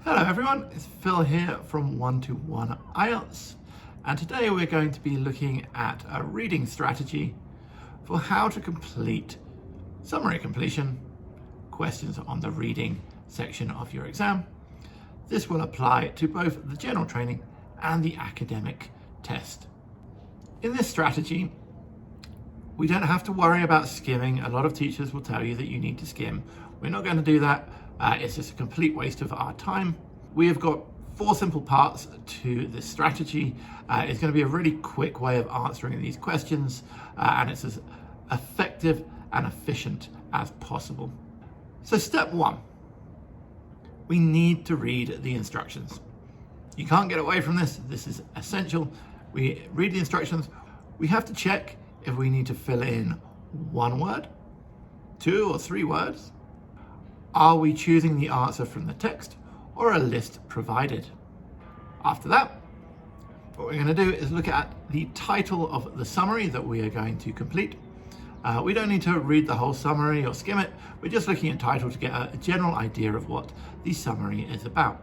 Hello everyone, it's Phil here from 121 IELTS, and today we're going to be looking at a reading strategy for how to complete summary completion questions on the reading section of your exam. This will apply to both the general training and the academic test. In this strategy, we don't have to worry about skimming. A lot of teachers will tell you that you need to skim. We're not going to do that. It's just a complete waste of our time. We have got 4 simple parts to this strategy. It's going to be a really quick way of answering these questions, and it's as effective and efficient as possible. So step 1, we need to read the instructions. You can't get away from this. This is essential. We read the instructions. We have to check if we need to fill in 1 word, 2 or 3 words. Are we choosing the answer from the text or a list provided? After that, what we're going to do is look at the title of the summary that we are going to complete. We don't need to read the whole summary or skim it. We're just looking at title to get a general idea of what the summary is about.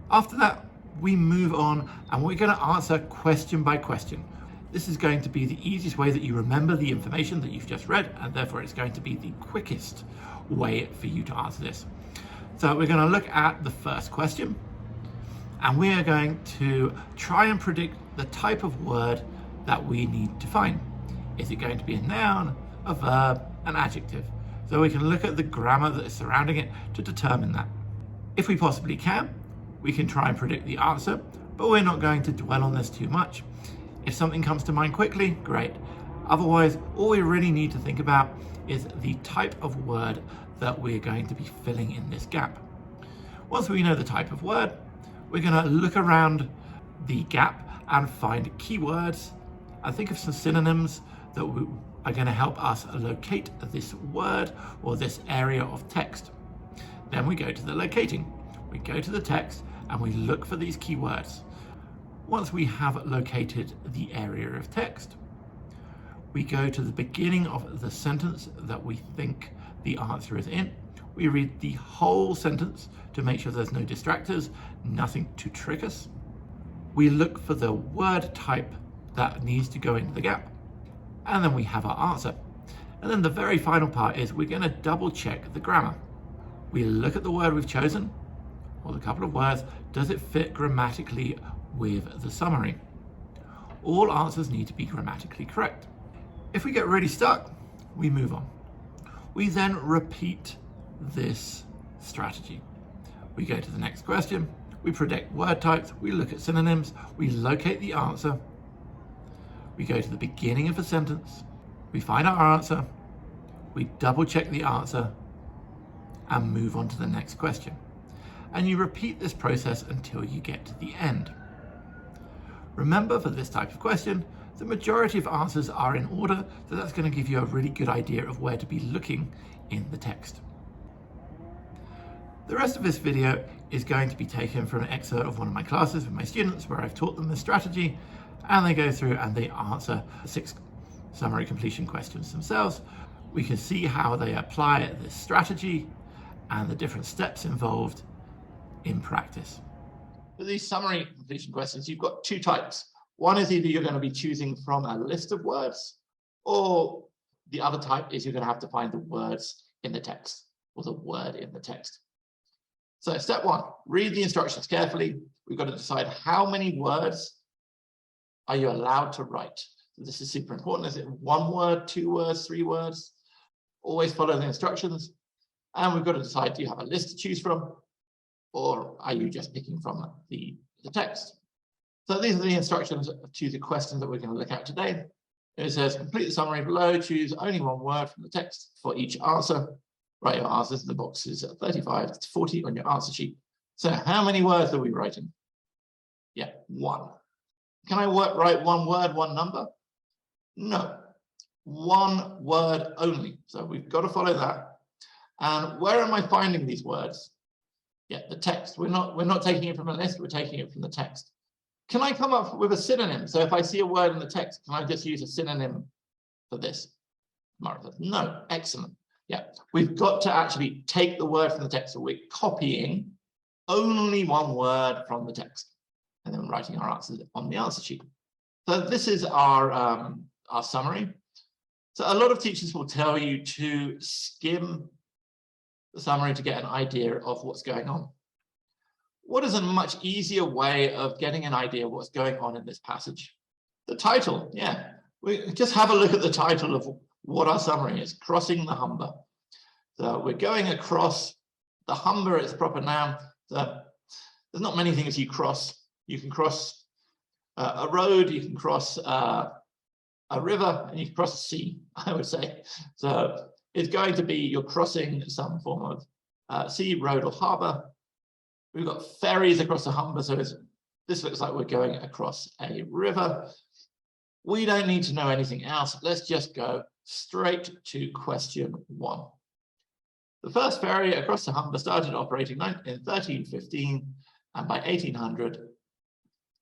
After that, we move on and we're going to answer question by question. This is going to be the easiest way that you remember the information that you've just read, and therefore it's going to be the quickest way for you to answer this. So we're going to look at the first question, and we are going to try and predict the type of word that we need to find. Is it going to be a noun, a verb, an adjective? So we can look at the grammar that is surrounding it to determine that. If we possibly can, we can try and predict the answer, but we're not going to dwell on this too much. If something comes to mind quickly, great. Otherwise, all we really need to think about is the type of word that we're going to be filling in this gap. Once we know the type of word, we're going to look around the gap and find keywords and think of some synonyms that are going to help us locate this word or this area of text. Then we go to the locating. We go to the text and we look for these keywords. Once we have located the area of text, we go to the beginning of the sentence that we think the answer is in. We read the whole sentence to make sure there's no distractors, nothing to trick us. We look for the word type that needs to go into the gap, and then we have our answer. And then the very final part is we're going to double check the grammar. We look at the word we've chosen, or the couple of words. Does it fit grammatically with the summary? All answers need to be grammatically correct. If we get really stuck, we move on. We then repeat this strategy. We go to the next question, we predict word types, we look at synonyms, we locate the answer, we go to the beginning of a sentence, we find our answer, we double check the answer, and move on to the next question. And you repeat this process until you get to the end. Remember, for this type of question, the majority of answers are in order, so that's going to give you a really good idea of where to be looking in the text. The rest of this video is going to be taken from an excerpt of one of my classes with my students where I've taught them this strategy, and they go through and they answer 6 summary completion questions themselves. We can see how they apply this strategy and the different steps involved in practice. For these summary completion questions, you've got 2 types. One is either you're going to be choosing from a list of words, or the other type is you're going to have to find the words in the text, or the word in the text. So step 1, read the instructions carefully. We've got to decide how many words are you allowed to write. So this is super important. Is it 1 word, 2 words, 3 words? Always follow the instructions. And we've got to decide, do you have a list to choose from, or are you just picking from the text? So these are the instructions to the questions that we're going to look at today. It says, complete the summary below, choose only 1 word from the text for each answer. Write your answers in the boxes 35 to 40 on your answer sheet. So how many words are we writing? Yeah, 1. Can I write 1 word, 1 number? No, 1 word only. So we've got to follow that. And where am I finding these words? Yeah, the text. We're not taking it from a list, we're taking it from the text. Can I come up with a synonym? So if I see a word in the text, can I just use a synonym for this? No, excellent. Yeah, we've got to actually take the word from the text. So we're copying only one word from the text, and then writing our answers on the answer sheet. So this is our summary. So a lot of teachers will tell you to skim the summary to get an idea of what's going on. What is a much easier way of getting an idea of what's going on in this passage? The title, yeah. We just have a look at the title of what our summary is, Crossing the Humber. So we're going across the Humber, its proper noun. So there's not many things you cross. You can cross a road, you can cross a river, and you can cross a sea, I would say. So it's going to be you're crossing some form of sea, road, or harbor. We've got ferries across the Humber, so this looks like we're going across a river. We don't need to know anything else. Let's just go straight to question 1. The first ferry across the Humber started operating in 1315, and by 1800,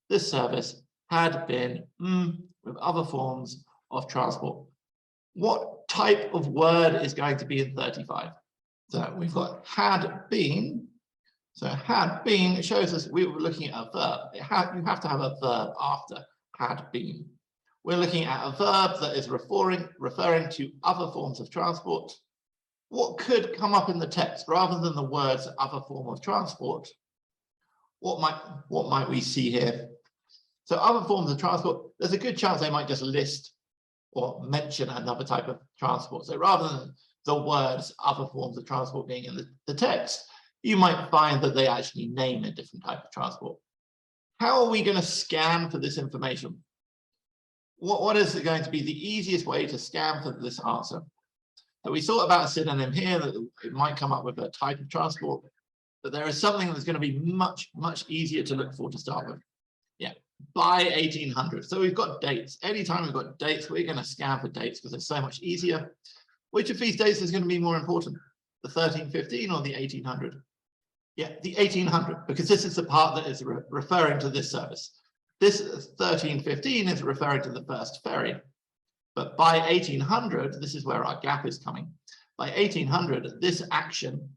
this service had been with other forms of transport. What type of word is going to be in 35? So we've got had been. So had been shows us we were looking at a verb. You have to have a verb after had been. We're looking at a verb that is referring to other forms of transport. What could come up in the text rather than the words other form of transport? What might we see here? So other forms of transport, there's a good chance they might just list or mention another type of transport. So rather than the words other forms of transport being in the text, you might find that they actually name a different type of transport. How are we going to scan for this information? What is going to be the easiest way to scan for this answer? So we thought about a synonym here that it might come up with a type of transport, but there is something that's going to be much, much easier to look for to start with. Yeah, by 1800. So we've got dates. Anytime we've got dates, we're going to scan for dates because it's so much easier. Which of these dates is going to be more important? The 1315 or the 1800? Yeah, the 1800, because this is the part that is referring to this service. This 1315 is referring to the first ferry. But by 1800, this is where our gap is coming. By 1800, this action,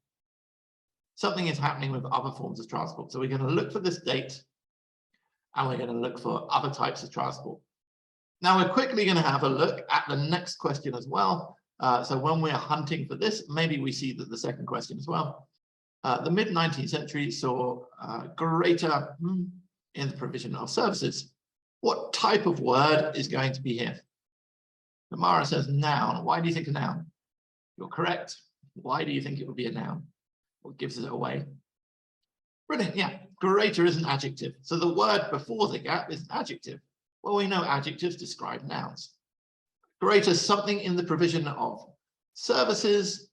something is happening with other forms of transport. So we're going to look for this date, and we're going to look for other types of transport. Now we're quickly going to have a look at the next question as well. So when we're hunting for this, maybe we see that the second question as well. The mid-19th century saw greater in the provision of services. What type of word is going to be here? Tamara says noun. Why do you think a noun? You're correct. Why do you think it would be a noun? What gives it away? Brilliant, yeah. Greater is an adjective. So the word before the gap is an adjective. Well, we know adjectives describe nouns. Greater is something in the provision of services.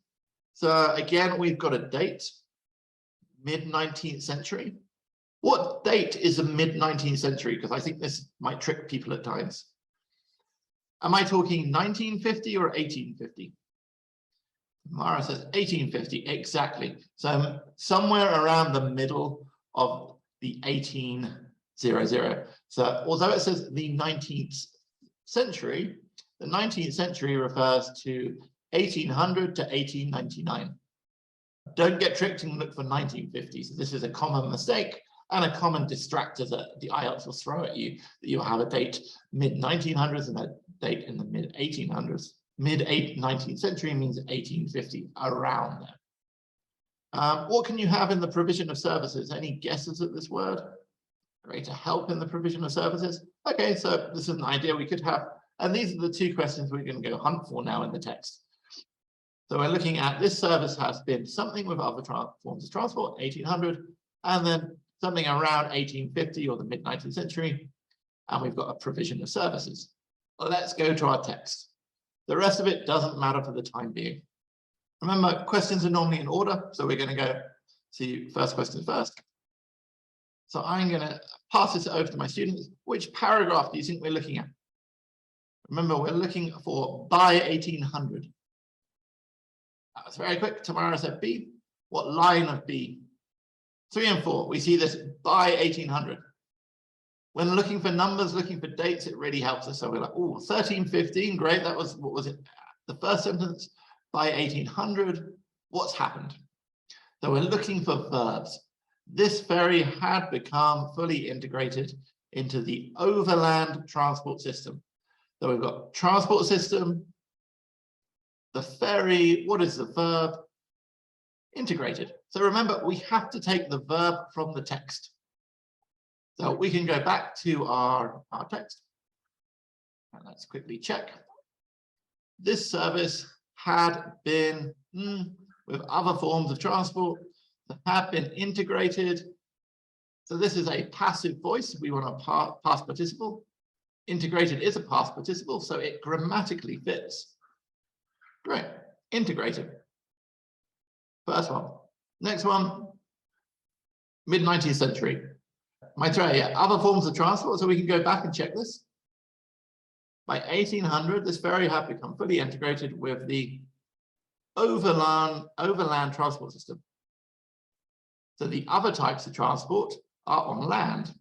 So again, we've got a date, mid-19th century. What date is the mid-19th century? Because I think this might trick people at times. Am I talking 1950 or 1850? Mara says 1850, exactly. So somewhere around the middle of the 1800. So although it says the 19th century, the 19th century refers to 1800 to 1899. Don't get tricked and look for 1950. So this is a common mistake and a common distractor that the IELTS will throw at you, that you have a date mid-1900s and a date in the mid-1800s. Mid-19th century means 1850, around there. What can you have in the provision of services? Any guesses at this word? Greater help in the provision of services? Okay, so this is an idea we could have. And these are the two questions we're going to go hunt for now in the text. So we're looking at this service has been something with other forms of transport, 1800, and then something around 1850 or the mid-19th century, and we've got a provision of services. Well, let's go to our text. The rest of it doesn't matter for the time being. Remember, questions are normally in order, so we're going to go to first question first. So I'm going to pass this over to my students. Which paragraph do you think we're looking at? Remember, we're looking for by 1800. That was very quick. Tamara said B. What line of B? 3 and 4. We see this by 1800. When looking for numbers, looking for dates, it really helps us. So we're like, oh, 1315, great. That was, what was it? The first sentence. By 1800, what's happened? So we're looking for verbs. this ferry had become fully integrated into the overland transport system. So we've got transport system, the ferry, what is the verb? Integrated. So remember, we have to take the verb from the text. So we can go back to our text. And let's quickly check. This service had been, with other forms of transport, that have been integrated. So this is a passive voice. We want a past participle. Integrated is a past participle, so it grammatically fits. Great. Integrated. First one. Next one. Mid-19th century. Maitreya, other forms of transport, so we can go back and check this. By 1800, this ferry had become fully integrated with the overland transport system. So the other types of transport are on land.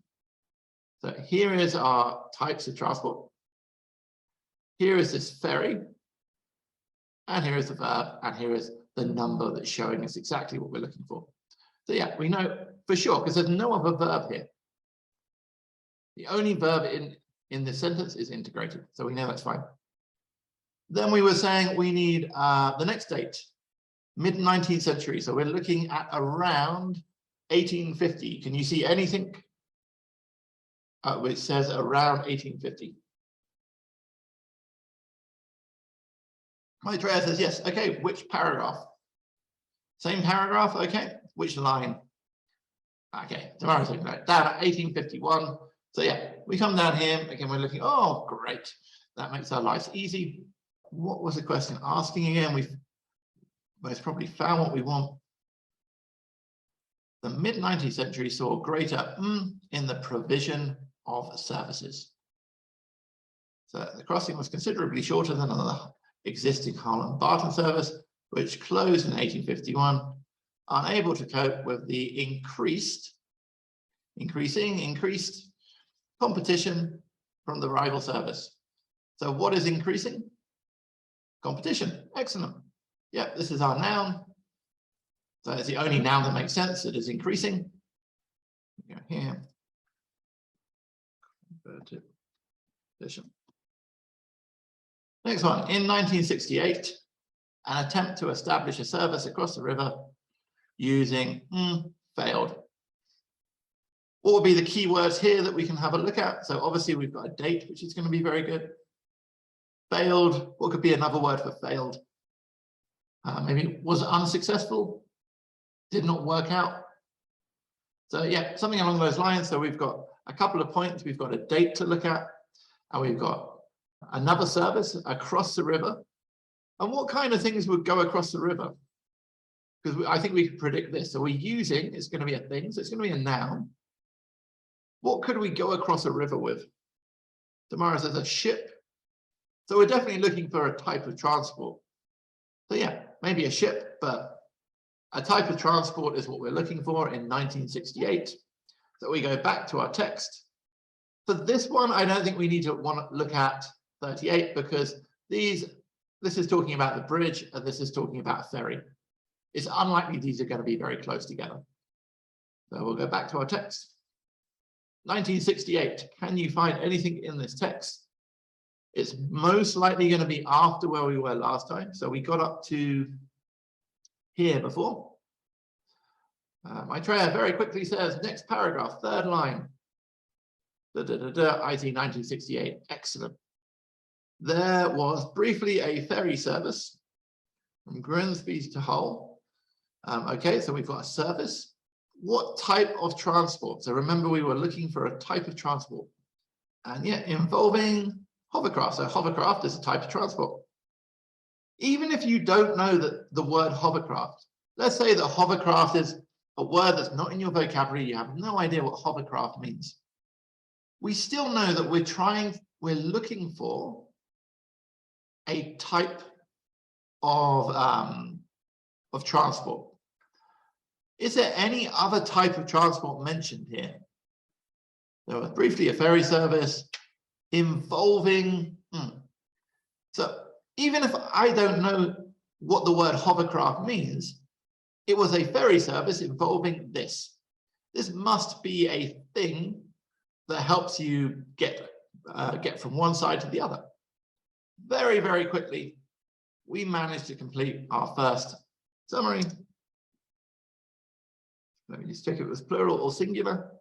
So here is our types of transport. Here is this ferry. And here is the verb. And here is the number that's showing us exactly what we're looking for. So yeah, we know for sure, because there's no other verb here. The only verb in this sentence is integrated. So we know that's fine. Then we were saying we need the next date, mid-19th century. So we're looking at around 1850. Can you see anything which says around 1850? Maitreya says yes. Okay, which paragraph? Same paragraph, okay. Which line? Okay, tomorrow's looking like down at 1851. So yeah, we come down here, again, we're looking, oh, great. That makes our lives easy. What was the question asking again? We've most probably found what we want. The mid-19th century saw greater in the provision of services. So the crossing was considerably shorter than the existing Harlem-Barton service, which closed in 1851, unable to cope with the increased competition from the rival service. So what is increasing? Competition. Excellent. Yeah, this is our noun. So it's the only noun that makes sense. It is increasing. Go here. Competition. Next one. In 1968, an attempt to establish a service across the river using failed. What would be the key words here that we can have a look at? So obviously we've got a date, which is going to be very good. Failed. What could be another word for failed? Maybe was unsuccessful, did not work out. So yeah, something along those lines. So we've got a couple of points. We've got a date to look at, and we've got another service across the river. And what kind of things would go across the river? Because I think we can predict this. So we're using, it's going to be a thing, so it's going to be a noun. What could we go across a river with? Tamara says a ship. So we're definitely looking for a type of transport. So yeah, maybe a ship, but a type of transport is what we're looking for in 1968. So we go back to our text. For this one, I don't think we need to want to look at 38 because this is talking about the bridge and this is talking about a ferry. It's unlikely these are going to be very close together. So we'll go back to our text. 1968, can you find anything in this text? It's most likely going to be after where we were last time. So we got up to here before. Maitreya very quickly says, next paragraph, third line. IT 1968, excellent. There was briefly a ferry service from Grimsby to Hull. Okay, so we've got a service. What type of transport? So remember, we were looking for a type of transport. And yet involving hovercraft. So hovercraft is a type of transport. Even if you don't know that the word hovercraft, let's say that hovercraft is a word that's not in your vocabulary, you have no idea what hovercraft means. We still know that we're looking for a type of transport. Is there any other type of transport mentioned here? There was briefly a ferry service involving. So even if I don't know what the word hovercraft means, it was a ferry service involving this. This must be a thing that helps you get from one side to the other. Very, very quickly, we managed to complete our first summary. Let me just check if it was plural or singular.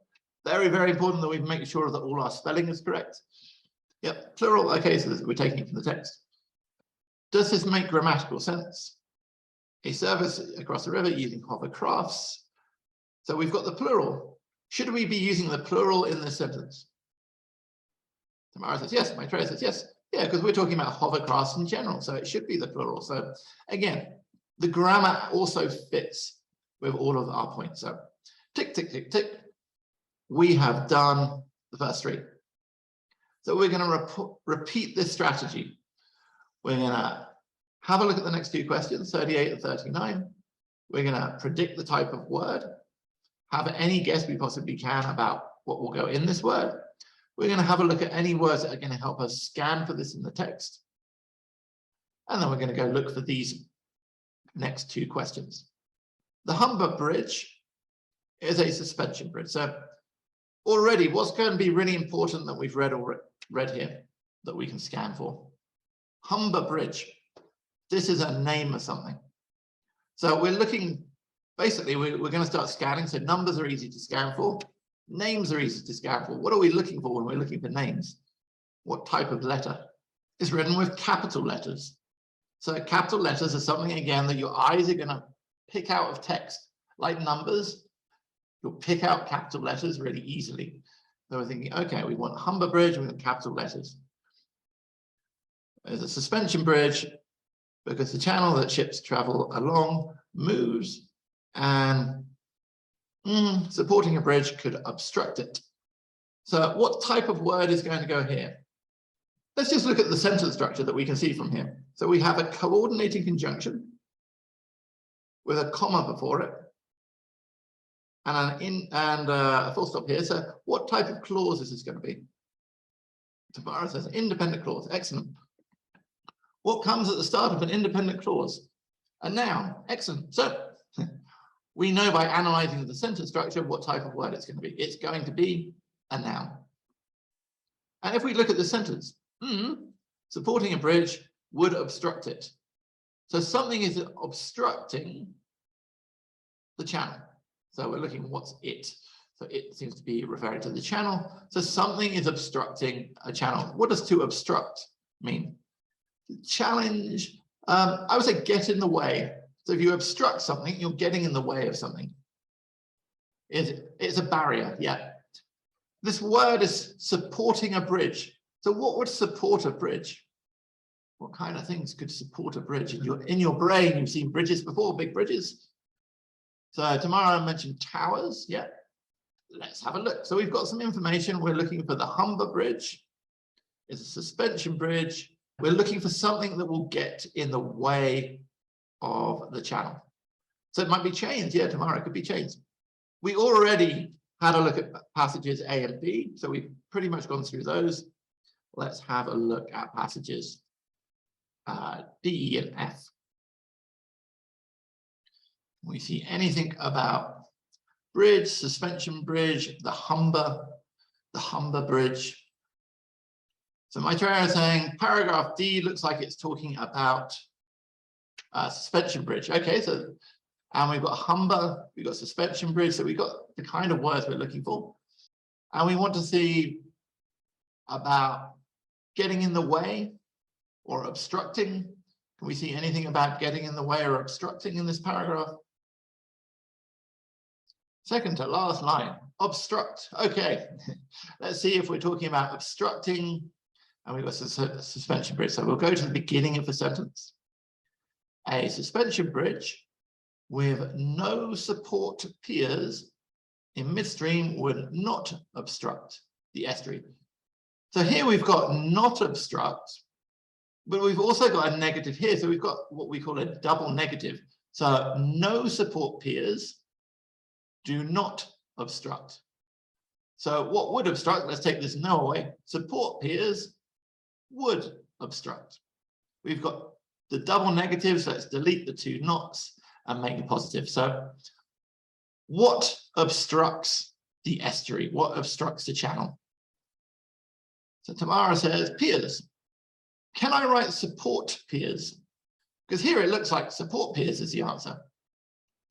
Very, very important that we make sure that all our spelling is correct. Yep, plural. Okay, so we're taking it from the text. Does this make grammatical sense? A service across the river using hovercrafts. So we've got the plural. Should we be using the plural in this sentence? Tamara says yes. Maitreya says yes. Yeah, because we're talking about hovercrafts in general, so it should be the plural. So again, the grammar also fits with all of our points. So tick, tick, tick, tick. We have done the first three. So we're going to repeat this strategy. We're going to have a look at the next two questions, 38 and 39. We're going to predict the type of word, have any guess we possibly can about what will go in this word. We're going to have a look at any words that are going to help us scan for this in the text. And then we're going to go look for these next two questions. The Humber Bridge is a suspension bridge. So already, what's going to be really important that we've read here that we can scan for? Humber Bridge. This is a name of something. So we're looking, basically, we're going to start scanning. So numbers are easy to scan for. Names are easy to scan for. What are we looking for when we're looking for names? What type of letter? It's written with capital letters. So capital letters are something, again, that your eyes are going to pick out of text. Like numbers, you'll pick out capital letters really easily. So we're thinking, okay, we want Humber Bridge, we want capital letters. There's a suspension bridge because the channel that ships travel along moves, and supporting a bridge could obstruct it. So what type of word is going to go here? Let's just look at the sentence structure that we can see from here. So we have a coordinating conjunction with a comma before it, and a full stop here. So what type of clause is this going to be? Tamara says independent clause. Excellent. What comes at the start of an independent clause? A noun. Excellent. So we know by analyzing the sentence structure what type of word it's going to be. It's going to be a noun. And if we look at the sentence, supporting a bridge would obstruct it. So something is obstructing the channel. So we're looking, what's it? So it seems to be referring to the channel. So something is obstructing a channel. What does to obstruct mean? Challenge, I would say get in the way. So if you obstruct something, you're getting in the way of something. It's a barrier, yeah. This word is supporting a bridge. So what would support a bridge? What kind of things could support a bridge? In your brain, you've seen bridges before, big bridges. So Tamara mentioned towers, yeah. Let's have a look. So we've got some information. We're looking for the Humber Bridge. It's a suspension bridge. We're looking for something that will get in the way of the channel. So it might be chains. Yeah, Tamara, it could be chains. We already had a look at passages A and B, so we've pretty much gone through those. Let's have a look at passages D and F. We see anything about bridge, suspension bridge, the Humber Bridge. So Maitreya is saying paragraph D looks like it's talking about suspension bridge. Okay, so, and we've got Humber, we've got suspension bridge, so we've got the kind of words we're looking for. And we want to see about getting in the way or obstructing. Can we see anything about getting in the way or obstructing in this paragraph? Second to last line, obstruct. Okay, let's see if we're talking about obstructing, and we've got suspension bridge. So we'll go to the beginning of the sentence. A suspension bridge with no support piers in midstream would not obstruct the estuary. So here we've got not obstruct, but we've also got a negative here. So we've got what we call a double negative. So no support piers do not obstruct. So what would obstruct? Let's take this no away. Support piers would obstruct. We've got the double negatives. Let's delete the two nots and make the positive. So What obstructs the estuary? What obstructs the channel? So Tamara says, piers. Can I write support piers? Because here it looks like support piers is the answer.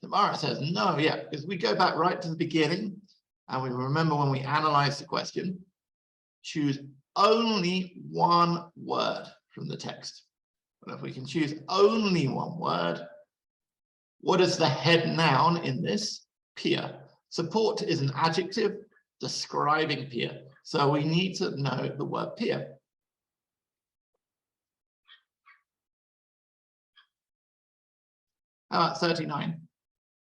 Tamara says, no, yeah, because we go back right to the beginning and we remember when we analyze the question, choose only one word from the text. But if we can choose only one word, what is the head noun in this? Pier. Support is an adjective describing pier. So we need to know the word pier. How about 39?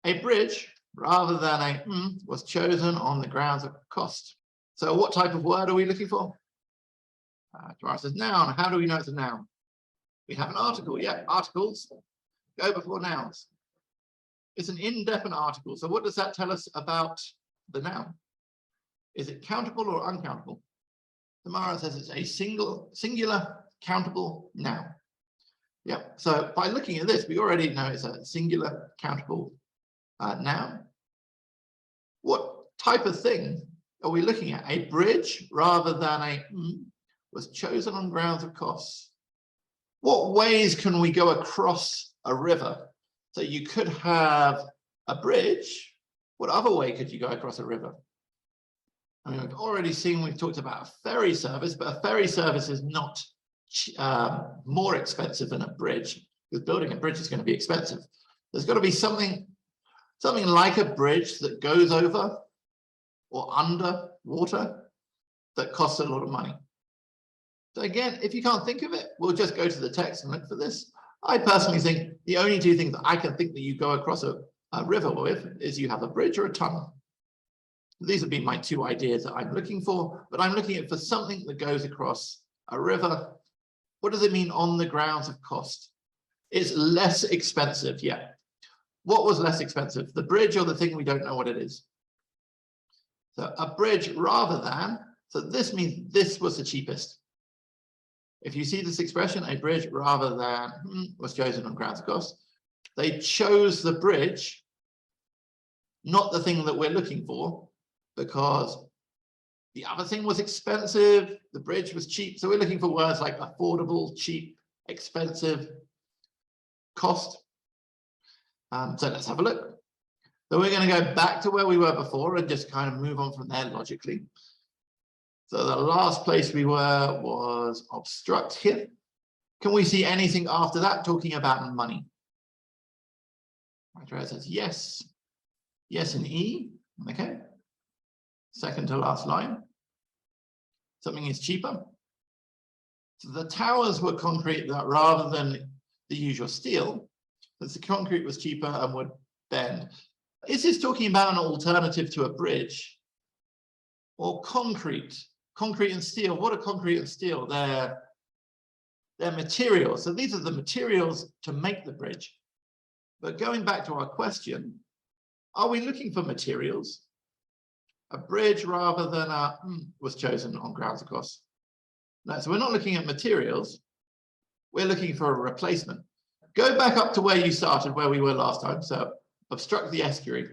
A bridge, rather than a was chosen on the grounds of cost. So what type of word are we looking for? Tamara says noun. How do we know it's a noun? We have an article. Yeah, articles go before nouns. It's an indefinite article. So what does that tell us about the noun? Is it countable or uncountable? Tamara says it's a singular countable noun. Yeah, so by looking at this, we already know it's a singular countable noun. What type of thing are we looking at? A bridge rather than a was chosen on grounds of costs. What ways can we go across a river? So you could have a bridge. What other way could you go across a river? I mean, we've already seen, we've talked about a ferry service, but a ferry service is not more expensive than a bridge, because building a bridge is going to be expensive. There's got to be something like a bridge that goes over or under water that costs a lot of money. So again, if you can't think of it, we'll just go to the text and look for this. I personally think the only two things that I can think that you go across a river with is you have a bridge or a tunnel. These have been my two ideas that I'm looking for, but I'm looking for something that goes across a river. What does it mean on the grounds of cost? It's less expensive, yeah. What was less expensive, the bridge or the thing we don't know what it is? So a bridge rather than, so this means this was the cheapest. If you see this expression, a bridge rather than was chosen on grounds of cost, they chose the bridge, not the thing that we're looking for, because the other thing was expensive, the bridge was cheap. So we're looking for words like affordable, cheap, expensive, cost. So let's have a look. So we're going to go back to where we were before and just kind of move on from there logically. So the last place we were was obstruct here. Can we see anything after that talking about money? Andrea says yes. Yes in E. Okay. Second to last line. Something is cheaper. So the towers were concrete rather than the usual steel. But the concrete was cheaper and would bend. Is this talking about an alternative to a bridge? Or concrete? Concrete and steel. What are concrete and steel? They're materials. So these are the materials to make the bridge. But going back to our question, are we looking for materials? A bridge rather than a was chosen on grounds of cost. No, so we're not looking at materials. We're looking for a replacement. Go back up to where you started, where we were last time. So obstruct the estuary.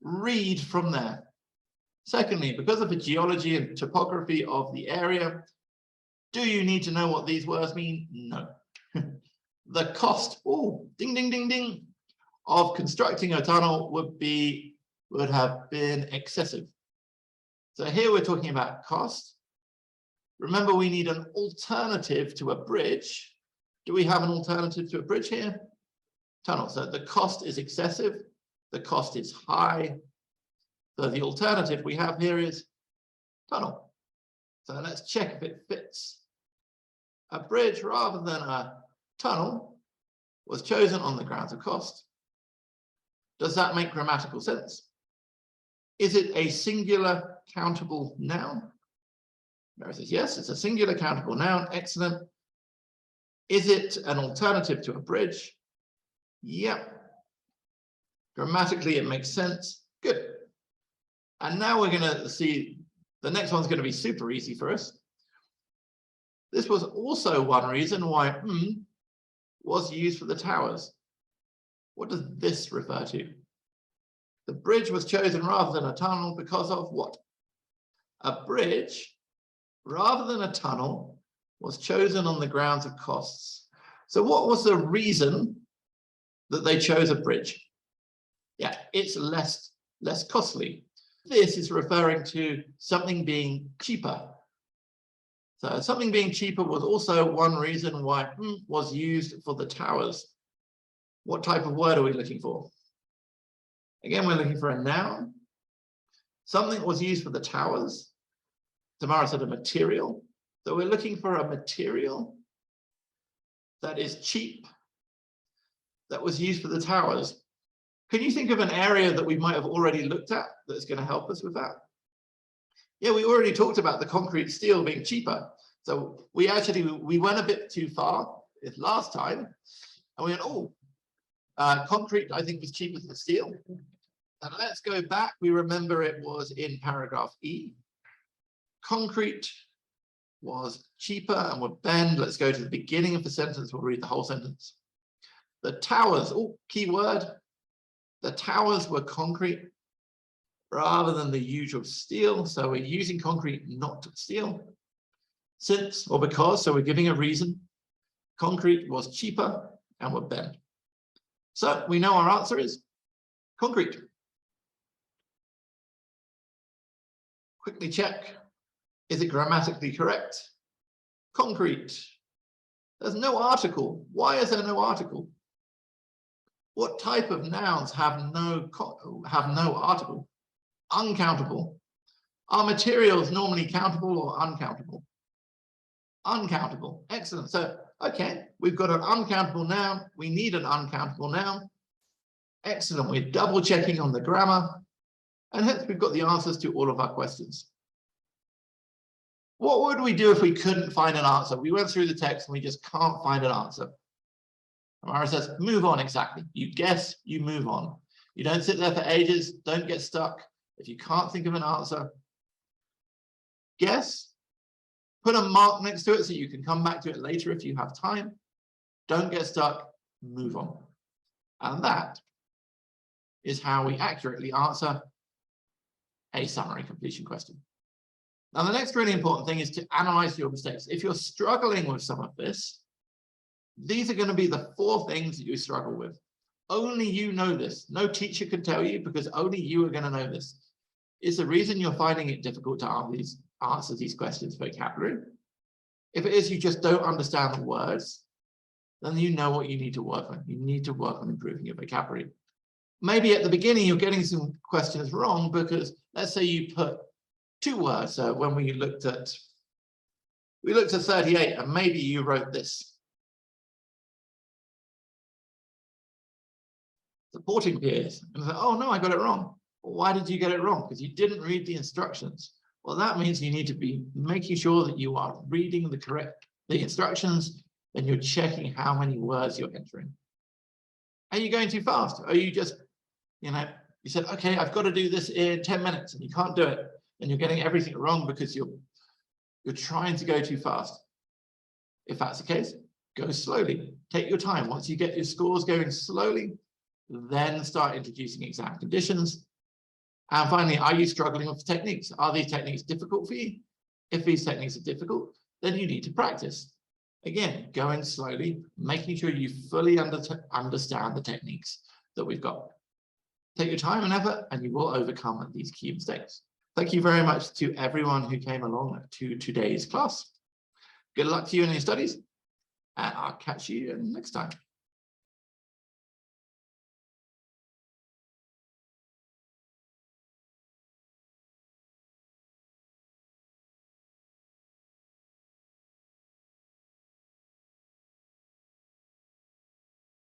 Read from there. Secondly, because of the geology and topography of the area, do you need to know what these words mean? No. The cost, ding, ding, ding, ding, of constructing a tunnel would have been excessive. So here we're talking about cost. Remember, we need an alternative to a bridge. Do we have an alternative to a bridge here? Tunnel. So the cost is excessive. The cost is high. So the alternative we have here is tunnel. So let's check if it fits. A bridge rather than a tunnel was chosen on the grounds of cost. Does that make grammatical sense? Is it a singular countable noun? Mary says yes, it's a singular countable noun. Excellent. Is it an alternative to a bridge? Yep. Grammatically, it makes sense. Good. And now we're going to see the next one's going to be super easy for us. This was also one reason why was used for the towers. What does this refer to? The bridge was chosen rather than a tunnel because of what? A bridge, rather than a tunnel, was chosen on the grounds of costs. So what was the reason that they chose a bridge? Yeah, it's less costly. This is referring to something being cheaper. So something being cheaper was also one reason why was used for the towers. What type of word are we looking for? Again, we're looking for a noun. Something was used for the towers. Tamara said a material. So we're looking for a material that is cheap, that was used for the towers. Can you think of an area that we might have already looked at that's going to help us with that? Yeah, we already talked about the concrete steel being cheaper. So we went a bit too far last time, and we went, oh, concrete, I think, was cheaper than steel. And let's go back. We remember it was in paragraph E. Concrete was cheaper and would bend. Let's go to the beginning of the sentence. We'll read the whole sentence. The towers, oh, key word. The towers were concrete rather than the usual steel. So we're using concrete, not steel. Since or because, so we're giving a reason. Concrete was cheaper and would bend. So we know our answer is concrete. Quickly check. Is it grammatically correct? Concrete. There's no article. Why is there no article? What type of nouns have no article? Uncountable. Are materials normally countable or uncountable? Uncountable. Excellent. So, okay, we've got an uncountable noun. We need an uncountable noun. Excellent. We're double checking on the grammar. And hence we've got the answers to all of our questions. What would we do if we couldn't find an answer? We went through the text and we just can't find an answer. Amara says, move on. Exactly. You guess, you move on. You don't sit there for ages. Don't get stuck. If you can't think of an answer, guess, put a mark next to it so you can come back to it later if you have time. Don't get stuck. Move on. And that is how we accurately answer a summary completion question. Now, the next really important thing is to analyze your mistakes. If you're struggling with some of this, these are going to be the 4 things that you struggle with. Only you know this. No teacher can tell you because only you are going to know this. It's the reason you're finding it difficult to answer these questions, vocabulary. If it is you just don't understand the words, then you know what you need to work on. You need to work on improving your vocabulary. Maybe at the beginning you're getting some questions wrong because let's say you put 2 words. So when we looked at 38 and maybe you wrote this. Supporting peers. And I said, oh no, I got it wrong. Well, why did you get it wrong? Because you didn't read the instructions. Well, that means you need to be making sure that you are reading the instructions and you're checking how many words you're entering. Are you going too fast? Are you just, you said, okay, I've got to do this in 10 minutes and you can't do it. And you're getting everything wrong because you're trying to go too fast. If that's the case, go slowly. Take your time. Once you get your scores going slowly, then start introducing exam conditions. And finally, are you struggling with techniques? Are these techniques difficult for you? If these techniques are difficult, then you need to practice. Again, going slowly, making sure you fully understand the techniques that we've got. Take your time and effort, and you will overcome these key mistakes. Thank you very much to everyone who came along to today's class. Good luck to you in your studies, and I'll catch you next time.